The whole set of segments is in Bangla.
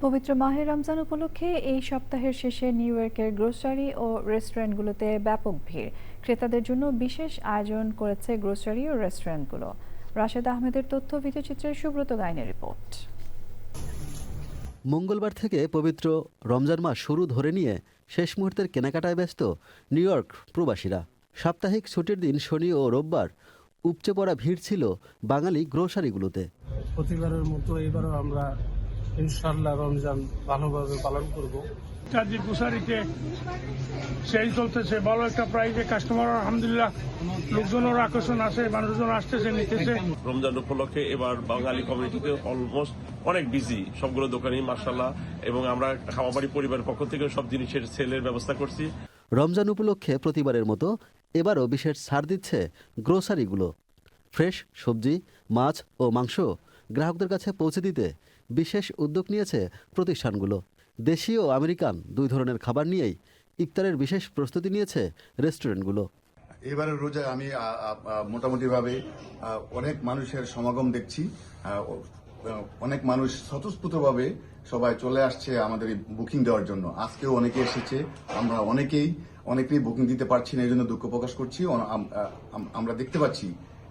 পবিত্র মাহে রমজান উপলক্ষে এই সপ্তাহের শেষে নিউ ইয়র্কের গ্রোসারি ও রেস্টুরেন্টগুলোতে ব্যাপক ভিড়। ক্রেতাদের জন্য বিশেষ আয়োজন করেছে গ্রোসারি ও রেস্টুরেন্টগুলো। রাশেদ আহমেদের তথ্য, ভিডিওচিত্রে সুব্রত গাইনের রিপোর্ট। মঙ্গলবার থেকে পবিত্র রমজান মাস শুরু ধরে নিয়ে শেষ মুহূর্তের কেনাকাটায় ব্যস্ত নিউ ইয়র্ক প্রবাসীরা। সাপ্তাহিক ছুটির দিন শনি ও রোববার উপচে পড়া ভিড় ছিল বাঙালি গ্রোসারিগুলোতে। প্রতিবারের মতো এবারও আমরা ইনশাআল্লাহ রমজান ভালোভাবে পালন করব। চার্জি গ্রোসারিতে সেল চলতেছে, ভালো একটা প্রাইসে কাস্টমার আলহামদুলিল্লাহ, লোকজনের আকর্ষণ আছে, মানুষজন আসতেছে নিতেছে। রমজান উপলক্ষে এবার বাঙালি কমিউনিটিতে অলমোস্ট অনেক বিজি সবগুলো দোকানই মাশাআল্লাহ, এবং আমরা খামাবাড়ি পরিবারের পক্ষ থেকে সব জিনিসের সেলের ব্যবস্থা করছি। রমজান উপলক্ষে প্রতিবারের মতো এবারও বিশেষ ছাড় দিচ্ছে গ্রোসারিগুলো। ফ্রেশ সবজি, মাছ ও মাংস গ্রাহকদের কাছে পৌঁছে দিতে বিশেষ উদ্যোগ নিয়েছে প্রতিষ্ঠানগুলো। দেশীয় ও আমেরিকান দুই ধরনের খাবার নিয়েই ইফতারের বিশেষ প্রস্তুতি নিয়েছে রেস্টুরেন্টগুলো। এবারের রোজায় আমি মোটামুটিভাবে অনেক মানুষের সমাগম দেখছি। অনেক মানুষ স্বতঃস্ফূর্তভাবে সবাই চলে আসছে আমাদের বুকিং দেওয়ার জন্য। আজকেও অনেকে এসেছে, আমরা অনেকেই বুকিং দিতে পারছি না, এই জন্য দুঃখ প্রকাশ করছি। আমরা দেখতে পাচ্ছি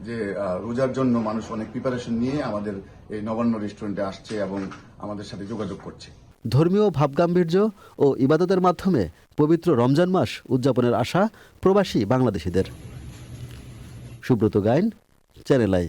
যে রোজার জন্য মানুষ অনেক প্রিপারেশন নিয়ে আমাদের এই নবান্ন রেস্টুরেন্টে আসছে এবং আমাদের সাথে যোগাযোগ করছে। ধর্মীয় ভাবগাম্ভীর্য ও ইবাদতের মাধ্যমে পবিত্র রমজান মাস উদযাপনের আশা প্রবাসী বাংলাদেশিদের। Subrata Gain, channel I.